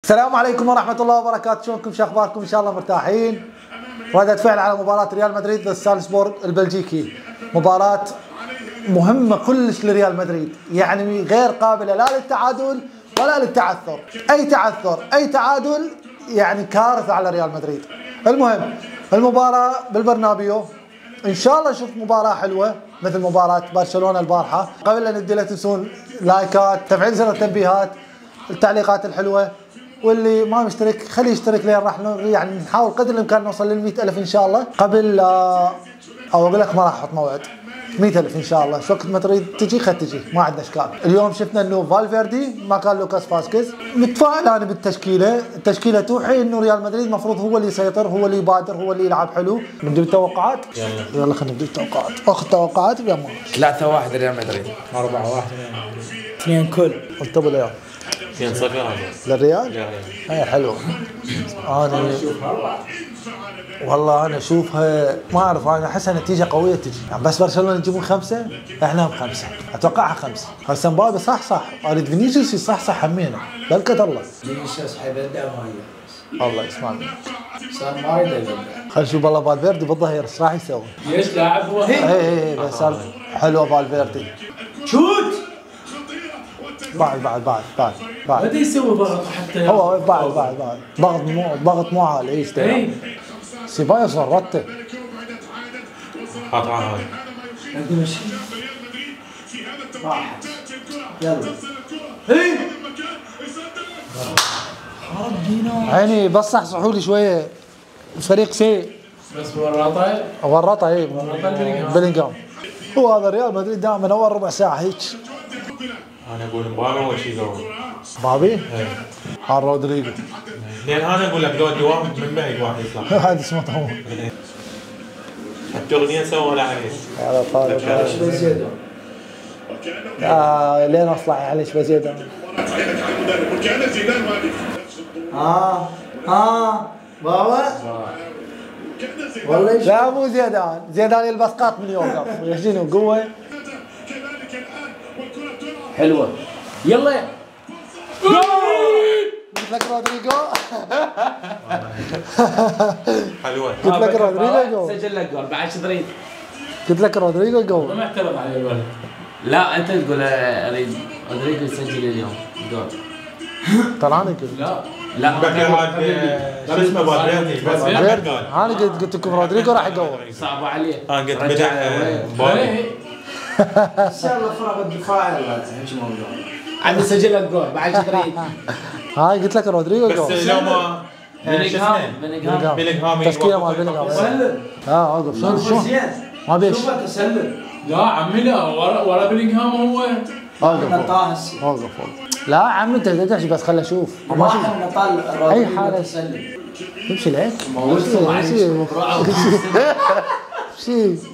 السلام عليكم ورحمة الله وبركاته، شلونكم؟ شو اخباركم؟ ان شاء الله مرتاحين. ردة فعل على مباراة ريال مدريد ضد سالزبورغ البلجيكي، مباراة مهمة كلش لريال مدريد، يعني غير قابلة لا للتعادل ولا للتعثر، اي تعثر اي تعادل يعني كارثة على ريال مدريد. المهم المباراة بالبرنابيو، ان شاء الله نشوف مباراة حلوة مثل مباراة برشلونة البارحة. قبل لا نبدي لا تنسون لايكات، تفعيل زر التنبيهات، التعليقات الحلوة، واللي ما مشترك خليه يشترك لين راح يعني نحاول قدر الامكان نوصل لل 100,000 ان شاء الله. قبل او اقول لك ما راح احط موعد 100,000 ان شاء الله، شو وقت ما تريد تجي خل تجي، ما عندنا اشكال. اليوم شفنا انه فالفيردي مكان لوكاس فاسكيز. متفائل انا بالتشكيله، التشكيله توحي انه ريال مدريد المفروض هو اللي يسيطر، هو اللي يبادر، هو اللي يلعب حلو. نبدا بالتوقعات. يلا خلينا نبدا بالتوقعات. اخذ توقعات يا مان. 3-1 ريال مدريد. 4-1 2 كل. قلت ابو اليوم 2-0 للريال. هي حلوه. انا والله انا اشوفها ما اعرف، انا احسها نتيجه قويه تجي يعني، بس برشلونه يجيبون 5 احنا ب5 اتوقعها 5. هسه مبابي صح اريد فينيسيوس يصحصح همينه بركه الله. فينيسيوس حيبدع وهي الله يسمع منك. صار ما يريد يبدع. خل نشوف والله فالفيردي بالظهير ايش راح يسوي. ليش لاعب هو؟ اي بس حلوه فالفيردي. شوت بعد بدا يسوي ضغط حتى هو بعد ضغط مو عالي. ايش ده سيبايوس ورطته. قطعه هاي عندي مشي راحت يلا هي عيني بس صحصحوا لي شويه، الفريق سيء بس ورطه اي بلينغهام. هو هذا ريال مدريد دائما اول ربع ساعه هيك. انا اقول مبابي اول شيء قوي. بابي؟ ها رودريجو. لان انا اقول لك لو الدوام من بعيد واحد يطلع. هذا اسمه طموح. التورنيه سووا له عليه. هذا طالب. زياده لين اصلع عليه شوي زياده. بابا والله لا مو زيدان يلبس قط من يوقف يجيني قوه حلوه يلا قلت لك رودريجو. حلوه. قلت لك رودريجو سجل لك جول بعد شطرين. قلت لك رودريجو جول. ما اعترض عليه الولد. لا انت تقول اريد رودريجو يسجل اليوم جول. ترى انا قلت لا شو اسمه فالفيردي بس انا قلت لكم رودريجو راح يقول. صعبه عليه. انا قلت بدع مبابي. ان شاء الله فرق الدفاع هيك موضوع. عم يسجل لك جول بعد شطرين. هاي قلت لك رودريجو بس جول. لو ما بيلينغهام تشكيله مال بيلينغهام. سلم اوقف شلون ما بيش. شوف انت سلم. لا عمي لا ورا بيلينغهام هو اوقف لا عم انت تدعش بس خلنا نشوف. ما احنا طال اي حاله تمشي لك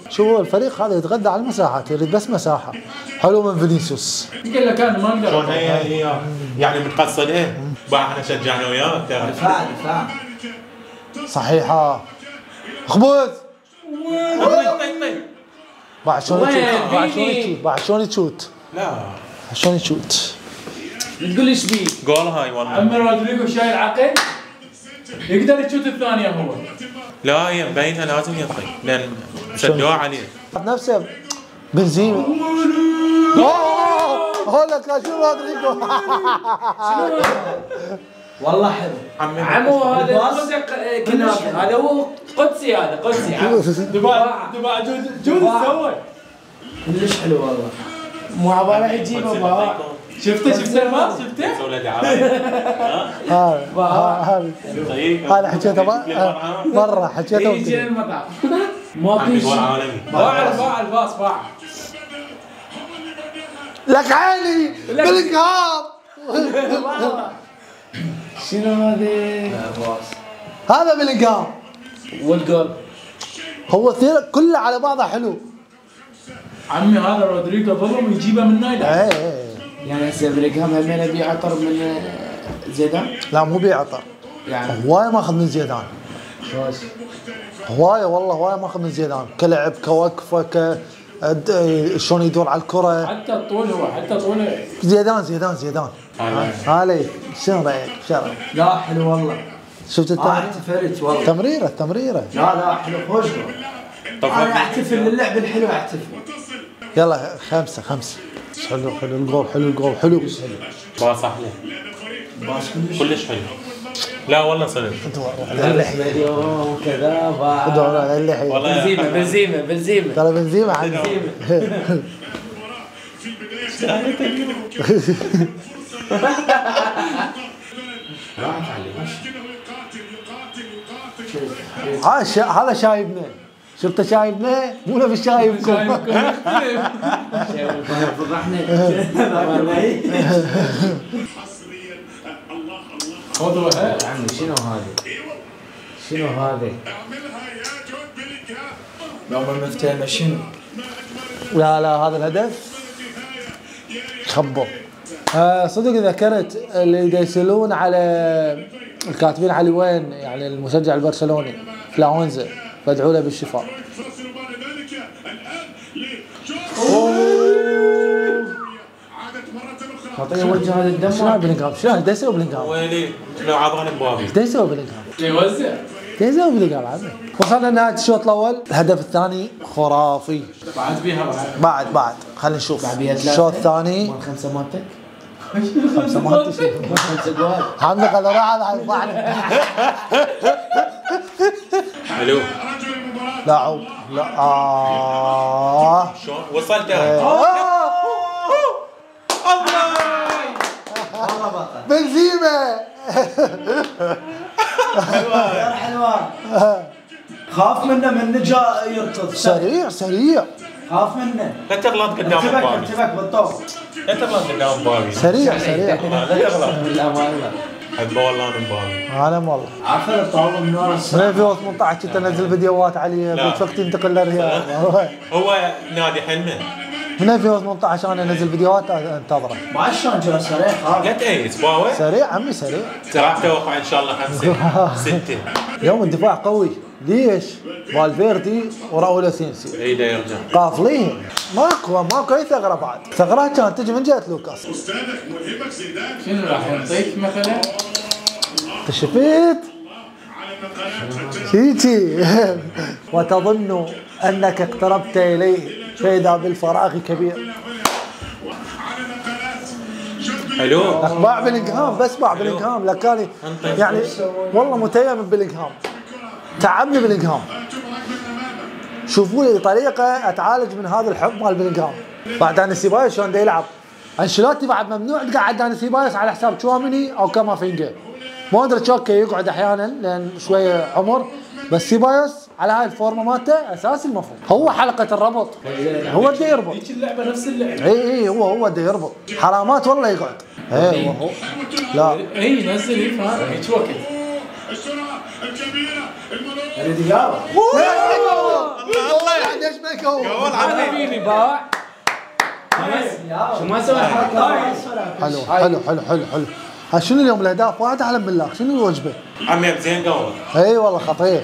شو الفريق هذا يتغذى على المساحات، يريد بس مساحه. حلو من فينيسيوس. قال لك انا ما اقدر شلون هي يعني متقصد ايه احنا شجعنا وياه ترى. دفاع صحيحه خبز. بعد شلون تشوت لا شلون تشوت تقول ايش بيه؟ جول هاي والله. عمي رودريجو شايل عقل يقدر يشوت الثانيه هو. لا هي مبينها لازم يطي لان سدوها عليه. نفسه بنزيما. هو لك شو رودريجو. والله حلو عمو هذا كنافي هذا هو قدسي هذا قدسي دبا جود سوى كلش حلو والله مو عباله يجيبه بابا. شفته الباص شفته؟ سوى له دعايه. هذا حكيته مره حكيته يجي المطعم ما في شيء. باع الباص باع لك عيني بلينغهام. شنو هذا؟ هذا بلينغهام والجول هو كله على بعضه حلو. عمي هذا رودريجو ظلم يجيبه من نايدا. يعني هسه بلينغهام همين بيعطر من زيدان؟ لا مو بيعطر يعني هوايه ماخذ من زيدان. هوايه والله هوايه ماخذ من زيدان كلعب كوقفه شلون يدور على الكره. حتى الطول هو حتى طوله. زيدان علي. شنو رايك؟ لا حلو والله. شفت التمرير؟ احتفلت والله. تمريره. لا حلو خوش. انا احتفل للعب الحلو احتفل. يلا 5. حلو الجول. باص احلى. كلش حلو. لا والله صدق. وكذا والله بنزيمة ترى بنزيمة عندي. هذا شايبنا. شفت شايبنا؟ مو نفس شايبكم. خذوها عمي شنو هذه؟ لو ما مفتاح شنو؟ لا هذا الهدف خبر. صدق ذكرت اللي يسألون على الكاتبين علي وين، يعني المشجع البرشلوني فلاونزا، فادعوا له بالشفاء. خطيه وجه هذا الدم. شنو بلينغهام؟ شنو دا يسوي بلينغهام؟ ويلي لو عبان بوابي. ايش دا يسوي بلينغهام؟ يوزع. دا يسوي بلينغهام عمي. وصلنا لنهاية الشوط الأول، الهدف الثاني خرافي. بعد بيها بعد خلينا نشوف الشوط الثاني. 5 مالتك؟ 5 ما تشوف 5 جوال. عمي قال راح على بعد. حلو. لا شلون وصلت؟ بنزيمة. حلوة. خاف منه من جاء يركض. سريع. خاف منه. لا تغلط قدام بابي. انتبك بالطوف. لا تغلط قدام بابي. سريع. لا تغلط. بالامانه. حبه والله انا بابي. عالم والله. عارف الطاوله من ورا من 2018 كنت انزل فيديوهات عليه، قلت وقت ينتقل للرياض. هو نادي حلمه. من 2018 انا انزل فيديوهات انتظره. ما شلون جاء سريع خالص. لا تأيس باوي. سريع عمي سريع. راح توقع ان شاء الله 5 6. اليوم الدفاع قوي. ليش؟ فالفيردي وراول اسينسيو. اي دا يرجع. قافلين. ماكو اي ثغره بعد. ثغرات كانت تجي من جهه لوكاس. شنو راح يعطيك مثلا؟ شفت؟ شيتي. وتظن انك اقتربت اليه فاذا بالفراغ كبير. حلو. باع بلينغهام، بس باع بلينغهام لكاني يعني والله متيم بلينغهام. تعبني بلينغهام. شوفوا لي طريقه اتعالج من هذا الحب مال بلينغهام. بعد داني سيبايوس شلون دا يلعب. انشيلوتي بعد ممنوع تقعد داني سيبايوس على حساب تشواميني او كامافينجا. مودريتش اوكي يقعد احيانا لان شويه عمر، بس سيبايوس على هاي الفورمه مالته اساسي المفروض. هو حلقه الربط. هو دا يربط. هيك اللعبه نفس اللعبه. اي هو دا يربط. حرامات والله يقعد. اي هو. لا اي نزل هيك وقت. الرياضه. الله يعني ايش بيك هو. هذا فيني باع. شو ما سوى حلو. شنو اليوم الاهداف؟ واحد اعلم بالله. شنو الوجبه؟ عمي زين قوي. اي والله خطير.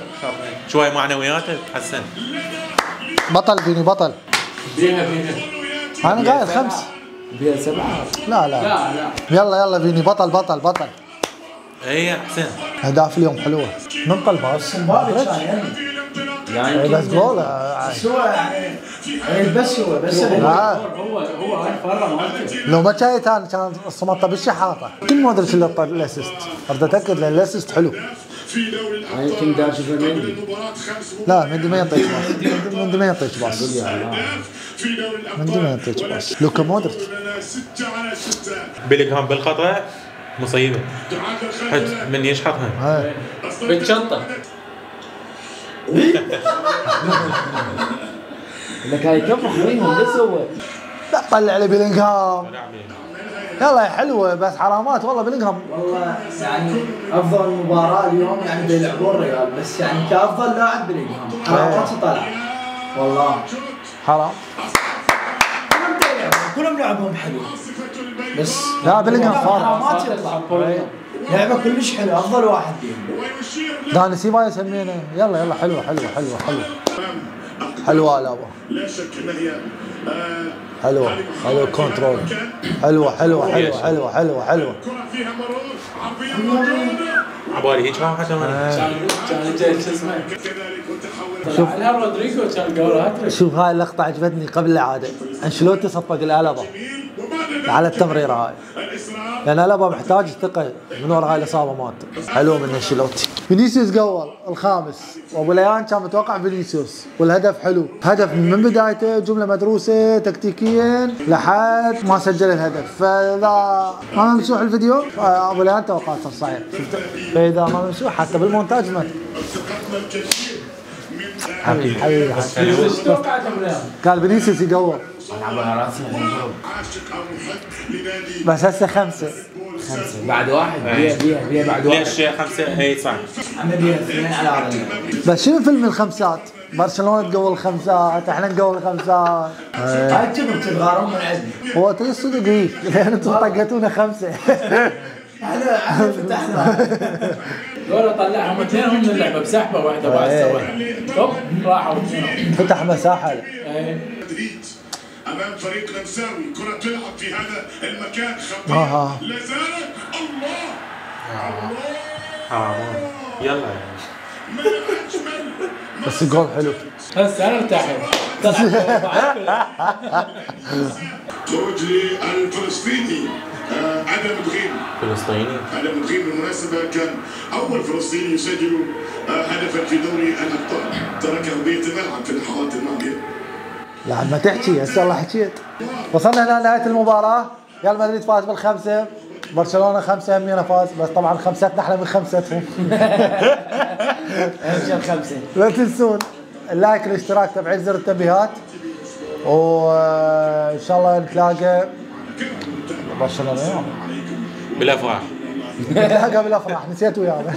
شوي معنوياته تحسن. بطل. بيها انا قايل 5. بيها 7. لا يلا فيني بطل. اي احسن. اهداف اليوم حلوه من قلبها. يعني بس جول. بس هو هو فرا مالته. لو ما كانت كان صمتها بالشحاطه. كل ما ادري شو اللي طلع الاسيست. اريد اتاكد لان الاسيست حلو. يمكن داش مندي. لا مندي ما يعطيك باص. مندي ما يعطيك باص. لوكا مودريتش. بيلينغهام بالخطا مصيبه. من يشحطها بالشنطه. لك هاي كفخ وينهم ليش سوى؟ لا طلع لي بلينغهام. يلا حلوه بس حرامات والله بلينغهام. والله يعني افضل مباراه اليوم يعني بيلعبون الريال، بس يعني كافضل لاعب بلينغهام حراماته طلع والله حرام. كلهم لعبهم حلو بس لا بلينغهام فارق. حرامات يطلع لعبه كلش حلو، افضل واحد فيهم. داني سيبايوس همينه. يلا حلوه. حلوه الابا، لا شك ان هي حلوه كنترول، حلوه حلوه حلوه حلوه حلوه حلوه. كرة فيها مرور عرضية موجودة عبالي هيك راح حتى كان جاي شو اسمه كذلك وتحول شوف على رودريجو كان جولات شوف هاي اللقطه عجبتني قبل العاده، انشلوتي صفق الالبا على التمريره هاي، لان الابا محتاج ثقه من وراء هاي الاصابه مالته. حلو من انشلوتي. فينيسيوس جول الخامس، وابو ليان كان متوقع فينيسيوس، والهدف حلو، هدف من بدايته جمله مدروسه تكتيكيا لحد ما سجل الهدف. فاذا ما ممسوح الفيديو ابو ليان توقعته صحيح، فاذا ما ممسوح حتى بالمونتاج ما حبيبي ايش توقعت ابو ليان؟ قال فينيسيوس يقوى، العب على راسي بس هسه خمسه بعد واحد بيه بعد واحد ليش 5 اي صح. عم بيها اثنين على هذا. بس شنو فيلم الخمسات؟ برشلونه تقول الخمسات، احنا نقول الخمسات. هاي كبر تغارون من عندي. هو ترى الصدق ايه؟ لان انتم طقتونا خمسه. احنا فتحنا. دول طلعهم اثنينهم من اللعبه بسحبه واحده بعد سوا. طب راحوا اثنينهم. فتح مساحه. مدريد امام فريق نمساوي، كرة تلعب في هذا المكان خطير لا زالت. الله يلا ما اجمل. بس الجول حلو. هسه انا ارتاحت. خروج للفلسطيني ادم دغيم. فلسطيني ادم دغيم بالمناسبة كان اول فلسطيني يسجل هدفا في دوري الابطال، ترك ارضية الملعب في اللحظات الماضية. لا ما تحكي هسه والله حكيت. وصلنا هنا لنهايه المباراه، ريال مدريد فاز بالخمسه، برشلونه خمسه همينا فاز، بس طبعا خمستنا احلى من خمستهم. خمسه. لا تنسون اللايك الاشتراك تبعيل زر التنبيهات، وان شاء الله نتلاقى برشلونه بالافراح. نتلاقى بالافراح، نسيت ويانا.